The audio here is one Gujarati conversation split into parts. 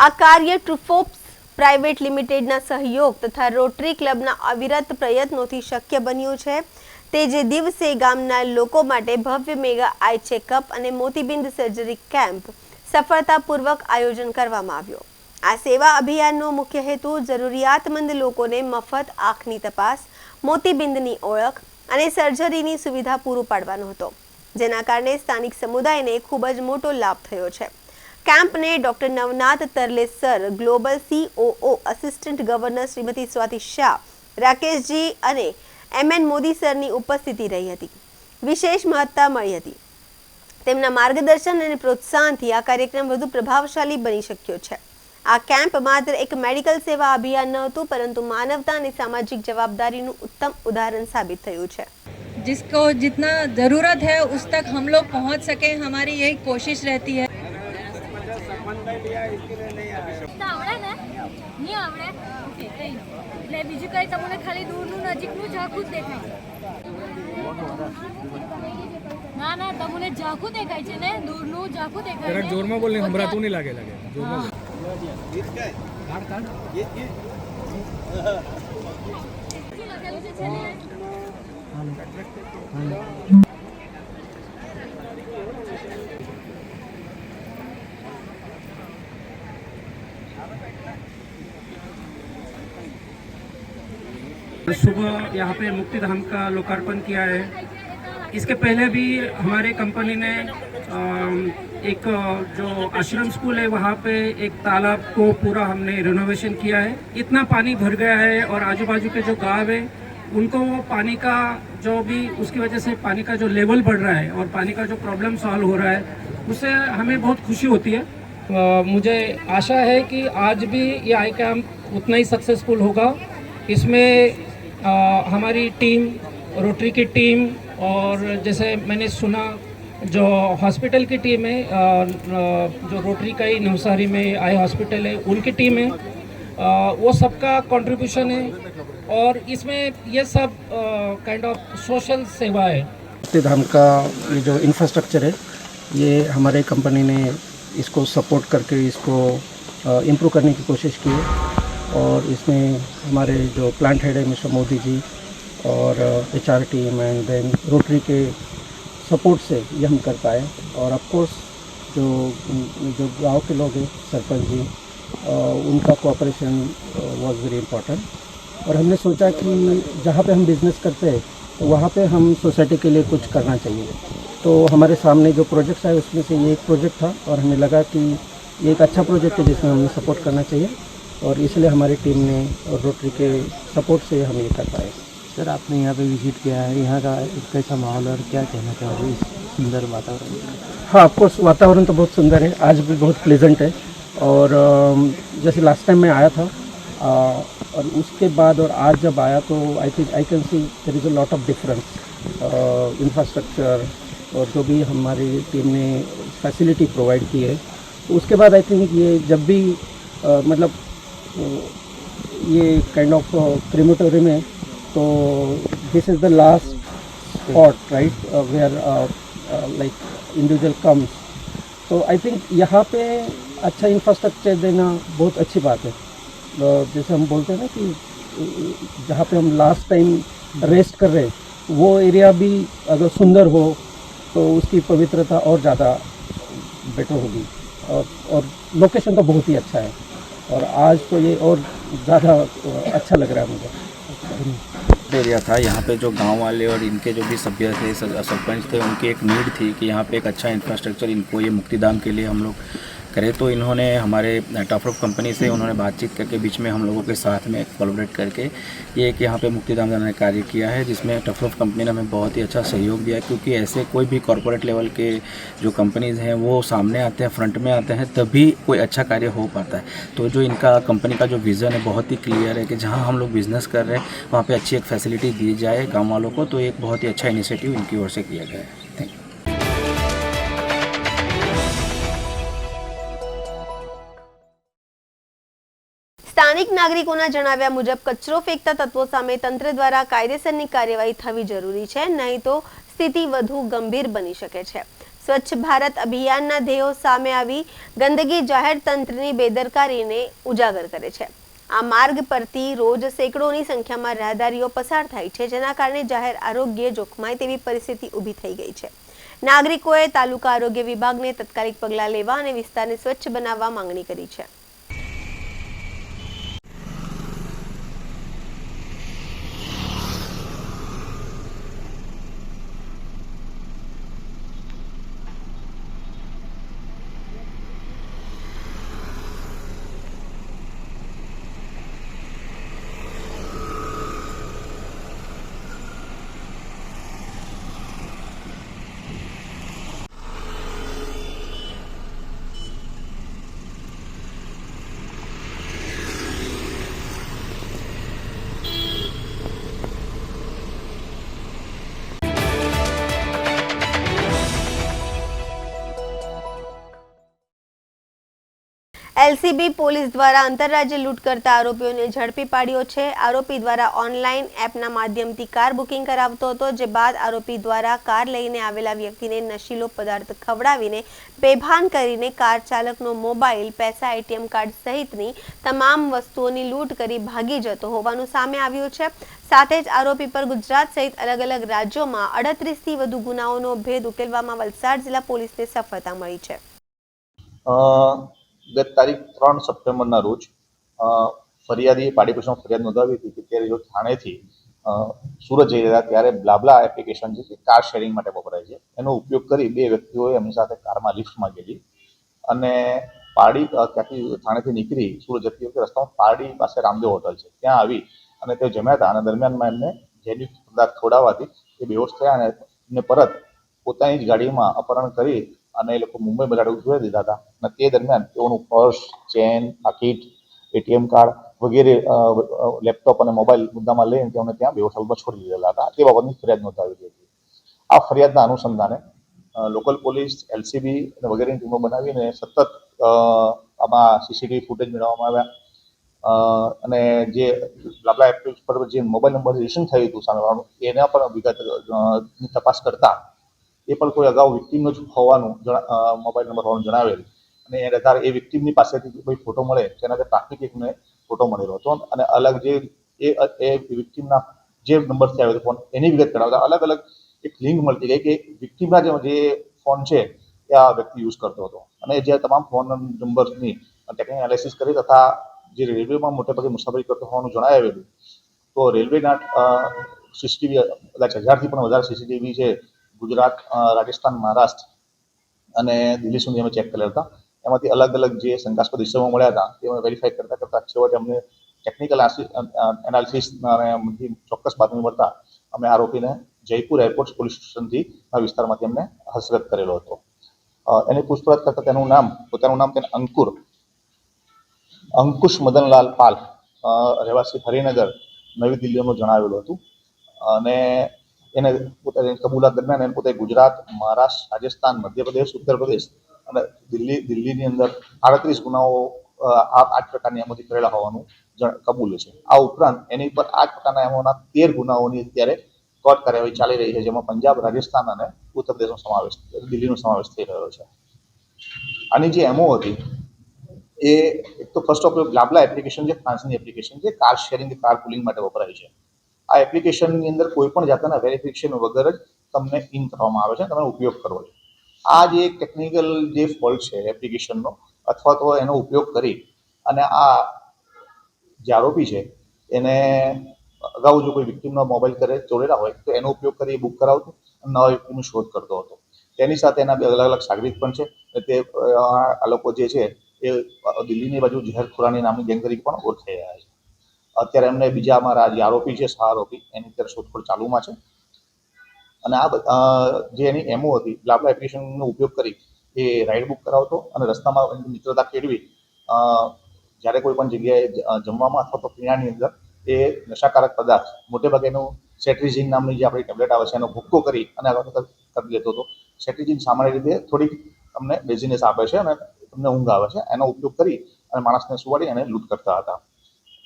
આ કાર્ય ટ્રુફોપ્સ પ્રાઇવેટ લિમિટેડના સહયોગ તથા રોટરી ક્લબના અવિરત પ્રયત્નોથી શક્ય બન્યું છે। તે જે દિવસે ગામના લોકો માટે ભવ્ય મેગા આઈ ચેકઅપ અને મોતીબિંદ સર્જરી કેમ્પ સફળતાપૂર્વક આયોજન કરવામાં આવ્યો। આ સેવા અભિયાનનો મુખ્ય હેતુ જરૂરિયાતમંદ લોકોને મફત આંખની તપાસ, મોતીબિંદની ઓળખ અને સર્જરીની સુવિધા પૂરું પાડવાનો હતો, જેના કારણે સ્થાનિક સમુદાયને ખૂબ જ મોટો લાભ થયો છે। કેમ્પને doctor Navnath Tarlesar, global COO assistant governor Shrimati Swati Shah, Rakeshji અને MN મોદી સરની ઉપસ્થિતિ રહી હતી। વિશેષ મહત્તા મળી હતી। તેમના માર્ગદર્શન અને પ્રોત્સાહનથી આ કાર્યક્રમ વધુ પ્રભાવશાળી બની શક્યો છે। આ કેમ્પ માત્ર એક મેડિકલ સેવા અભિયાન ન હતું, પરંતુ માનવતા અને સામાજિક જવાબદારીનું ઉત્તમ ઉદાહરણ સાબિત થયું છે। जिसको जितना ज़रूरत है उस तक हम लोग पहुंच सके, हमारी यही कोशिश रहती है। બીજું કઈ તમને ખાલી દૂરનું નજીકનું ઝાંખું જ દેખાય છે। ના ના તમને ઝાંખું દેખાય છે ને, દૂરનું ઝાંખું દેખાય છે। જોરમાં બોલને, સંભળાતું નહીં લાગે જોરમાં બોલ। લખેલું છે છેલ્લે सुबह यहाँ पे मुक्तिधाम का लोकार्पण किया है। इसके पहले भी हमारे कंपनी ने एक जो आश्रम स्कूल है वहाँ पे एक तालाब को पूरा हमने रिनोवेशन किया है। इतना पानी भर गया है और आजू बाजू के जो गांव है उनको वो पानी का जो भी उसकी वजह से पानी का जो लेवल बढ़ रहा है और पानी का जो प्रॉब्लम सॉल्व हो रहा है उससे हमें बहुत खुशी होती है। मुझे आशा है कि आज भी ये आई कैम्प उतना ही सक्सेसफुल होगा। इसमें हमारी टीम, रोटरी की टीम और जैसे मैंने सुना जो हॉस्पिटल की टीम है, जो रोटरी का ही नवसारी में आई हॉस्पिटल है उनकी टीम है, वो सबका कंट्रीब्यूशन है और इसमें ये सब काइंड ऑफ सोशल सेवा है। मुक्तिधाम का ये जो इंफ्रास्ट्रक्चर है ये हमारे कंपनी ने इसको सपोर्ट करके इसको इम्प्रूव करने की कोशिश की है और इसमें हमारे जो प्लांट हेड है मिस्टर मोदी जी और HR team and then Rotary के सपोर्ट से ये हम कर पाए। और ऑफ कोर्स जो गांव के लोग हैं, सरपंच जी, उनका कोऑपरेशन वाज वेरी इम्पोर्टेंट। और हमने सोचा कि जहाँ पे हम बिज़नेस करते हैं तो वहाँ पे हम सोसाइटी के लिए कुछ करना चाहिए। तो हमारे सामने जो प्रोजेक्ट्स आए उसमें से ये एक प्रोजेक्ट था और हमें लगा कि ये एक अच्छा प्रोजेक्ट है जिसमें हमें सपोर्ट करना चाहिए और इसलिए हमारी टीम ने और रोटरी के सपोर्ट से हम ये कर पाए। सर, आपने यहाँ पे विजिट किया है, यहाँ का कैसा माहौल और क्या कहना चाहोगे इस सुंदर वातावरण? हाँ, ऑफकोर्स वातावरण तो बहुत सुंदर है, आज भी बहुत प्लेजेंट है। और जैसे लास्ट टाइम मैं आया था और उसके बाद और आज जब आया तो I can see there is a lot of difference. Infrastructure और जो भी हमारी टीम ने फैसिलिटी प्रोवाइड की है, तो उसके बाद आई थिंक ये जब भी मतलब ये काइंड ऑफ क्रीमेटोरी में तो this is the last spot right where like individual comes. तो आई थिंक यहाँ पे अच्छा इंफ्रास्ट्रक्चर देना बहुत अच्छी बात है। जैसे हम बोलते हैं ना कि जहाँ पे हम लास्ट टाइम रेस्ट कर रहे हैं वो एरिया भी अगर सुंदर हो तो उसकी पवित्रता और ज़्यादा बेटर होगी। और लोकेशन तो बहुत ही अच्छा है और आज तो ये और ज़्यादा अच्छा लग रहा है मुझे। एरिया था यहाँ पे जो गांव वाले और इनके जो भी सभ्य थे, सरपंच थे, उनकी एक नीड थी कि यहाँ पे एक अच्छा इंफ्रास्ट्रक्चर इनको ये मुक्तिधाम के लिए हम लोग करें। तो इन्होंने हमारे टफरोफ कंपनी से उन्होंने बातचीत करके बीच में हम लोगों के साथ में कोलैबोरेट करके ये एक यहाँ पे मुक्तिधाम ने कार्य किया है, जिसमें टफरोफ कंपनी ने हमें बहुत ही अच्छा सहयोग दिया। क्योंकि ऐसे कोई भी कॉरपोरेट लेवल के जो कंपनीज़ हैं वो सामने आते हैं, फ्रंट में आते हैं, तभी कोई अच्छा कार्य हो पाता है। तो जो इनका कंपनी का जो विज़न है बहुत ही क्लियर है कि जहाँ हम लोग बिज़नेस कर रहे हैं वहाँ पर अच्छी एक फैसिलिटी दी जाए गाँव वालों को। तो एक बहुत ही अच्छा इनिशिएटिव इनकी ओर से किया गया है। Thank you. સ્થાનિક નાગરિકોના જણાવ્યા મુજબ કચરો ફેંકતા તત્વો સામે તંત્ર દ્વારા કાયદેસરની કાર્યવાહી થવી જરૂરી છે, નહીં તો સ્થિતિ વધુ ગંભીર બની શકે છે। સ્વચ્છ ભારત અભિયાનના ધ્યેયો સામે આવી ગંદકી જાહેર તંત્રની બેદરકારીને ઉજાગર કરે છે. આ માર્ગ પરથી રોજ સેંકડોની સંખ્યામાં રાહદારીઓ પસાર થાય છે, જેના કારણે જાહેર આરોગ્ય જોખમાય તેવી પરિસ્થિતિ ઊભી થઈ ગઈ છે. નાગરિકોએ તાલુકા આરોગ્ય વિભાગને તાત્કાલિક પગલાં લેવા અને વિસ્તારને સ્વચ્છ બનાવવા માંગણી કરી છે. એલસીબી પોલીસ દ્વારા આંતરરાજ્ય લૂંટ કરતા આરોપીઓને ઝડપી પાડ્યો છે. આરોપી દ્વારા ઓનલાઈન એપના માધ્યમથી કાર બુકિંગ કરાવતો હતો, જે બાદ આરોપી દ્વારા કાર લઈને આવેલા વ્યક્તિને નશીલો પદાર્થ ખવડાવીને બેભાન કરીને કાર ચાલકનો મોબાઈલ, પૈસા, એટીએમ કાર્ડ સહિતની તમામ વસ્તુઓની લૂંટ કરી ભાગી જતો હોવાનું સામે આવ્યું છે. સાથે જ આરોપી પર ગુજરાત સહિત અલગ અલગ રાજ્યોમાં 38થી વધુ ગુનાઓનો ભેદ ઉકેલવામાં વલસાડ જિલ્લા પોલીસને સફળતા મળી છે. ગત તારીખ 3 સપ્ટેમ્બરના રોજ ફરિયાદીએ પાડી પોલીસમાં ફરિયાદ નોંધાવી હતી કે તે થાણેથી સુરત જઈ રહ્યા ત્યારે બ્લાબલા એપ્લિકેશન છે, જે કાર શેરિંગ માટે વપરાય છે, એનો ઉપયોગ કરી બે વ્યક્તિઓએ એમની સાથે કારમાં લિફ્ટ માંગેલી અને પાડી ત્યાંથી થાણેથી નીકળી સુરત જતી વખતે રસ્તામાં પારડી પાસે રામદેવ હોટલ છે ત્યાં આવી અને તેઓ જમ્યા હતા અને દરમિયાનમાં એમને ઝેરી પદાર્થ ખવડાવવાથી એ બેહોશ થયા અને એમને પરત પોતાની જ ગાડીમાં અપહરણ કરી અને એ લોકો મુંબઈ બજાર ઉતરી દીધા હતા અને તે દરમિયાન તેઓનું પર્સ, ચેન, પાકીટ, એટીએમ કાર્ડ વગેરે લેપટોપ અને મોબાઈલ મુદ્દામાં લઈને તેઓને ત્યાં બેહોશ હાલતમાં છોડી દીધેલા હતા. તે બાબતની ફરિયાદ નોંધાવી હતી. આ ફરિયાદના અનુસંધાને લોકલ પોલીસ, એલસીબી વગેરેની ટીમો બનાવીને સતત આમાં સીસીટીવી ફૂટેજ મેળવવામાં આવ્યા અને જે બ્લાબલા એપ પર જે મોબાઈલ નંબર રજીસ્ટ્રેશન થયું હતું સામેવાળાનું એના પણ વિગતની તપાસ કરતા એ પણ કોઈ અગાઉ વિક્ટીમનો જ હોવાનું મોબાઈલ નંબર હોવાનું જણાવેલ અને એ આધારે એ વિક્ટીમની પાસેથી કોઈ ફોટો મળે તેના પ્રાથમિક એકને ફોટો મળેલો હતો અને અલગ જે એ વિક્ટીમના જે નંબરથી આવ્યો હતો ફોન એની વિગત કરાવતા અલગ અલગ એક લિંક મળતી ગઈ કે વિક્ટીમના જે ફોન છે એ આ વ્યક્તિ યુઝ કરતો હતો અને જે તમામ ફોન નંબરની ટેકનિકલ એનાલિસિસ કરી તથા જે રેલવેમાં મોટેભાગે મુસાફરી કરતો હોવાનું જણાવેલું તો રેલવેના સીસીટીવી કદાચ 1000થી પણ વધારે સીસીટીવી છે ગુજરાત, રાજસ્થાન, મહારાષ્ટ્ર અને દિલ્હી સુધી અમે ચેક કરેલા હતા. એમાંથી અલગ અલગ જે શંકાસ્પદ ઇસમો મળ્યા હતા તે વેરીફાઈ કરતા છેવટે અમને ટેકનિકલ એનાલિસિસ અને ચોક્કસ બાતમી મળતા અમે આરોપીને જયપુર એરપોર્ટ પોલીસ સ્ટેશનથી આ વિસ્તારમાંથી અમને હસ્તગત કરેલો હતો. એની પૂછપરછ કરતા પોતાનું નામ તેને અંકુશ મદનલાલ પાલ, રહેવાસી હરિનગર, નવી દિલ્હીનું જણાવેલું હતું અને એને પોતાની કબૂલાત દરમિયાન એને પોતે ગુજરાત, મહારાષ્ટ્ર, રાજસ્થાન, મધ્યપ્રદેશ, ઉત્તર પ્રદેશ અને દિલ્હીની અંદર 38 ગુનાઓ આ પ્રકારની એમોથી કરેલા હોવાનું કબૂલ છે. આ ઉપરાંત એની પર આ પ્રકારના એમોના 13 ગુનાઓની અત્યારે કોર્ટ કાર્યવાહી ચાલી રહી છે, જેમાં પંજાબ, રાજસ્થાન અને ઉત્તર પ્રદેશનો સમાવેશ, દિલ્હીનો સમાવેશ થઈ રહ્યો છે. આની જે એમઓ હતી એ એક તો ફર્સ્ટ ઓફ બ્લાબલા એપ્લિકેશન છે, ફ્રાન્સની એપ્લિકેશન છે, કાર શેરિંગ, કાર પુલિંગ માટે વપરાય છે. આ એપ્લિકેશનની અંદર કોઈ પણ જાતના વેરિફિકેશન વગર જ તમને ઇન કરવામાં આવે છે, તમે ઉપયોગ કરવો છે. આ જે ટેકનિકલ જે ફોલ્ટ છે એપ્લિકેશનનો અથવા તો એનો ઉપયોગ કરી અને આ જે આરોપી છે એને અગાઉ જો કોઈ વિક્ટીમનો મોબાઈલ ચોરેલા હોય તો એનો ઉપયોગ કરી બુક કરાવતો અને નવા વ્યક્તિની શોધ કરતો હતો. તેની સાથે એના બે અલગ અલગ સાગરીત પણ છે. તે આ લોકો જે છે એ દિલ્હીની બાજુ ઝહેર ખુરાની નામની ગેંગ તરીકે પણ ઓળખાઈ રહ્યા છે. અત્યારે એમને બીજા અમારા જે આરોપી છે, સહ આરોપી, એની અત્યારે શોધખોળ ચાલુમાં છે અને આ જે એની એમઓ હતી બ્લાબલા એપ્લિકેશનનો ઉપયોગ કરી એ રાઇડ બુક કરાવતો અને રસ્તામાં મિત્રતા કેળવી જ્યારે કોઈ પણ જગ્યાએ જમવામાં અથવા તો પીણાની અંદર એ નશાકારક પદાર્થ મોટેભાગે એનું સેટ્રિઝિન નામની જે આપણી ટેબ્લેટ આવે છે એનો ભૂક્કો કરી અને કરી લેતો હતો. સેટ્રિઝિન સામાન્ય રીતે થોડીક તમને ડેઝીનેસ આપે છે અને તમને ઊંઘ આવે છે, એનો ઉપયોગ કરી અને માણસને સુવાડી અને લૂંટ કરતા હતા.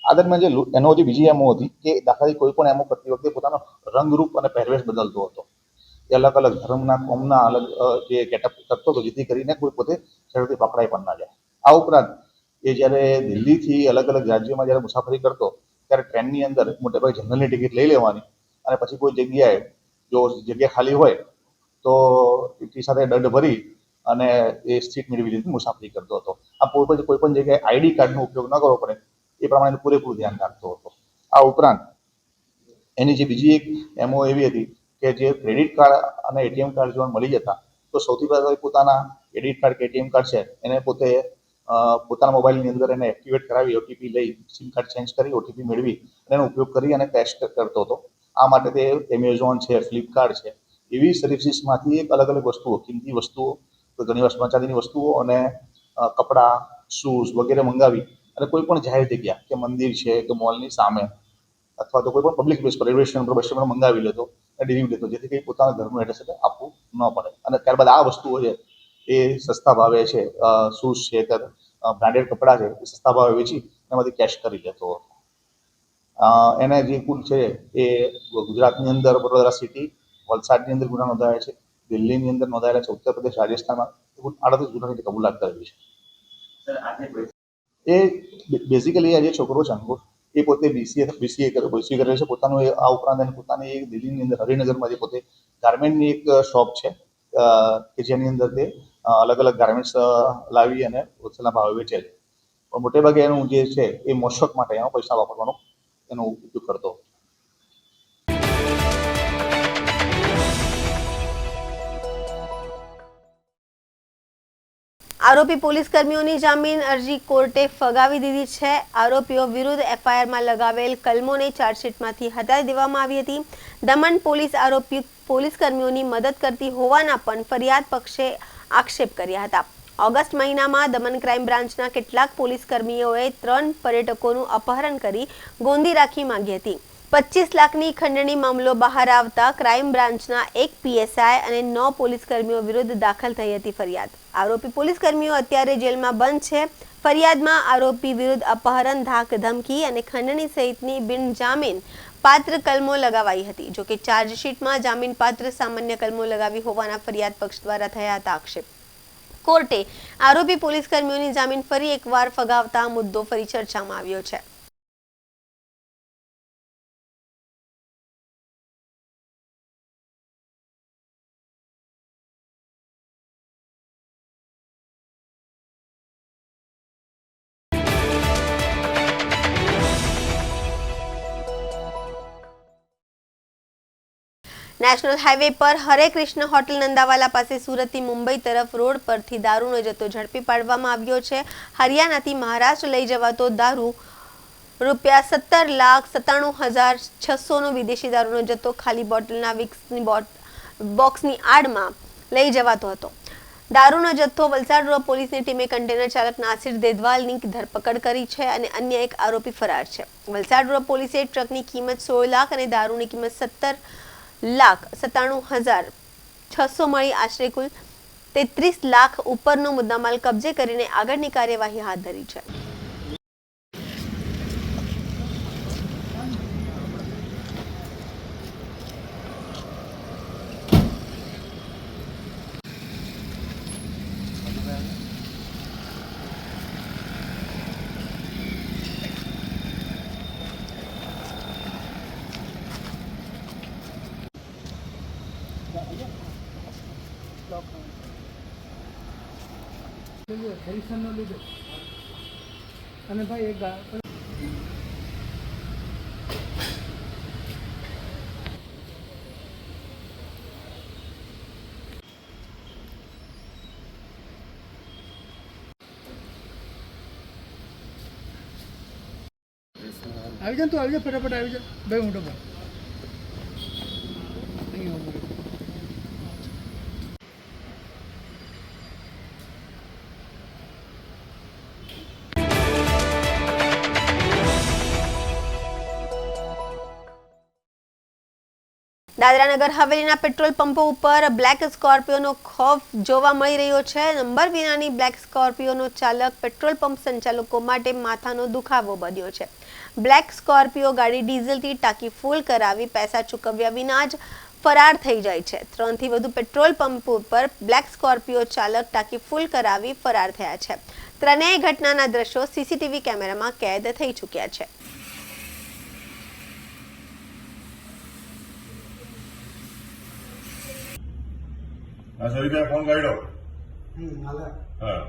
આ દરમિયાન એનો જે બીજી એમઓ હતી કે દાખલાથી કોઈ પણ એમઓ કરતી વખતે પોતાનો રંગરૂપ અને પહેરવેશ બદલતો હતો. એ અલગ અલગ ધર્મના કોમના અલગ જે ગેટઅપ કરતો હતો, જેથી કરીને કોઈ પોતે ઝડપથી પકડાઈ પણ ના જાય. આ ઉપરાંત એ જ્યારે દિલ્હીથી અલગ અલગ રાજ્યોમાં જ્યારે મુસાફરી કરતો ત્યારે ટ્રેનની અંદર મોટેભાગે જનરલની ટિકિટ લઈ લેવાની અને પછી કોઈ જગ્યાએ જો જગ્યા ખાલી હોય તો ટિકિટ સાથે દંડ ભરી અને એ સીટ મેળવી લીધી મુસાફરી કરતો હતો. આ કોઈ પણ જગ્યાએ આઈડી કાર્ડનો ઉપયોગ ન કરવો પડે એ પ્રમાણે પૂરેપૂરું ધ્યાન રાખતો હતો. આ ઉપરાંત એની જે બીજી એક એમઓ એવી હતી કે જે ક્રેડિટ કાર્ડ અને એટીએમ કાર્ડ જો મળી જતા તો સૌથી પહેલાં પોતાના ક્રેડિટ કાર્ડ કે એટીએમ કાર્ડ છે એને પોતે પોતાના મોબાઈલની અંદર એને એક્ટિવેટ કરાવી ઓટીપી લઈ સિમ કાર્ડ ચેન્જ કરી ઓટીપી મેળવી અને એનો ઉપયોગ કરી અને કેશ કરતો હતો. આ માટે તે એમેઝોન છે, ફ્લિપકાર્ટ છે, એવી સર્વિસીસમાંથી એક અલગ અલગ વસ્તુઓ, કિંમતી વસ્તુઓ, તો ઘણી વાર સોના ચાંદીની વસ્તુઓ અને કપડાં, શૂઝ વગેરે મંગાવી અને કોઈ પણ જાહેર જગ્યા કે મંદિર છે કે મોલની સામે અથવા તો કોઈ પણ પબ્લિક પ્લેસ પર રેલવે સ્ટેશન પર બસ સ્ટેશન મંગાવી લેતો અને ડિલિવરી દેતો, જેથી કંઈ પોતાના ઘરનું એડ્રેસ આપવું ન પડે. અને ત્યારબાદ આ વસ્તુઓ છે એ સસ્તા ભાવે છે, શૂઝ છે કે બ્રાન્ડેડ કપડાં છે એ સસ્તા ભાવે વેચી એમાંથી કેશ કરી લેતો હતો. એને જે કુલ છે એ ગુજરાતની અંદર વડોદરા સિટી, વલસાડની અંદર ગુના નોંધાયા છે, દિલ્હીની અંદર નોંધાયેલા છે, ઉત્તર પ્રદેશ, રાજસ્થાનમાં કુલ 38 ગુનાની કબૂલાત કરેલી છે. એ બેઝિકલી આ જે છોકરો છે અંકુર એ પોતે બીસીએ કરેલ છે પોતાનું. આ ઉપરાંત એને પોતાની એક દિલ્હીની અંદર હરિનગરમાં જે પોતે ગાર્મેન્ટની એક શોપ છે કે જેની અંદર તે અલગ અલગ ગાર્મેન્ટ્સ લાવી અને હોલસેલના ભાવે વેચે છે. પણ મોટેભાગે એનું જે છે એ મોશક માટે એનો પૈસા વાપરવાનો એનો ઉપયોગ કરતો. આરોપી પોલીસ કર્મીઓની જામીન અરજી કોર્ટે ફગાવી દીધી છે. આરોપીઓ વિરુદ્ધ એફઆઈઆરમાં લગાવેલ કલમોને ચાર્જશીટમાંથી હટાવી દેવામાં આવી હતી. દમણ પોલીસ આરોપી પોલીસ કર્મીઓની મદદ કરતી હોવાના પણ ફરિયાદ પક્ષે આક્ષેપ કર્યા હતા. ઓગસ્ટ મહિનામાં દમણ ક્રાઇમ બ્રાન્ચના કેટલાક પોલીસ કર્મીઓએ 3 પર્યટકોનું અપહરણ કરી ગોંધી રાખી માંગી હતી. 25 લાખની ખંડણી મામલો બહાર આવતા ક્રાઇમ બ્રાન્ચના 1 પીએસઆઈ અને 9 પોલીસ કર્મીઓ વિરુદ્ધ દાખલ થઈ હતી ફરિયાદ. આરોપી પોલીસ કર્મીઓ અત્યારે જેલમાં બંધ છે. ફરિયાદમાં આરોપી વિરુદ્ધ અપહરણ, ધાક ધમકી અને ખંડણી સહિતની બિનજામીન પાત્ર કલમો લગાવાઈ હતી. જોકે ચાર્જશીટમાં જામીન પાત્ર સામાન્ય કલમો લગાવી હોવાના ફરિયાદ પક્ષ દ્વારા થયા હતા આક્ષેપ. કોર્ટે આરોપી પોલીસ કર્મીઓની જામીન ફરી એકવાર ફગાવતા મુદ્દો ફરી ચર્ચામાં આવ્યો છે. નેશનલ હાઈવે પર હરે કૃષ્ણ હોટલ નંદાવાલા પાસે સુરતથી મુંબઈ તરફ રોડ પરથી દારૂનો જથ્થો ઝડપી પાડવામાં આવ્યો છે. હરિયાણાથી મહારાષ્ટ્ર લઈ જવાતો દારૂ ₹17,97,600નો વિદેશી દારૂનો જથ્થો ખાલી બોટલના વિક્સની બોક્સની આડમાં લઈ જવાતો હતો. દારૂનો જથ્થો વલસાડ રોડ પોલીસની ટીમે કન્ટેનર ચાલક નાસિર દેદવાલની ધરપકડ કરી છે અને અન્ય એક આરોપી ફરાર છે. વલસાડ રોડ પોલીસે ટ્રકની કિંમત 16 લાખ અને દારૂની કિંમત 17,97,600 મળી આશરે કુલ 33 લાખ ઉપરનો મુદ્દામાલ કબજે કરીને આગળની કાર્યવાહી હાથ ધરી છે. અને ભાઈ એક આવી જા, તું આવી જા, ફટાફટ આવી જા ભાઈ. મોટો ભાઈ દાદરાનગર હવેલીના પેટ્રોલ પંપો ઉપર બ્લેક સ્કોર્પિયોનો ખોફ જોવા મળી રહ્યો છે. નંબર વિનાની બ્લેક સ્કોર્પિયોનો ચાલક પેટ્રોલ પંપ સંચાલકો માટે માથાનો દુખાવો બન્યો છે. બ્લેક સ્કોર્પિયો ગાડી ડીઝલથી ટાંકી ફૂલ કરાવી પૈસા ચૂકવ્યા વિના જ ફરાર થઈ જાય છે. 3 થી વધુ પેટ્રોલ પંપ ઉપર બ્લેક સ્કોર્પિયો ચાલક ટાંકી ફૂલ કરાવી ફરાર થયા છે. ત્રણેય ઘટનાના દ્રશ્યો સીસીટીવી કેમેરામાં કેદ થઈ ચૂક્યા છે. फोन गाइड हो हाँ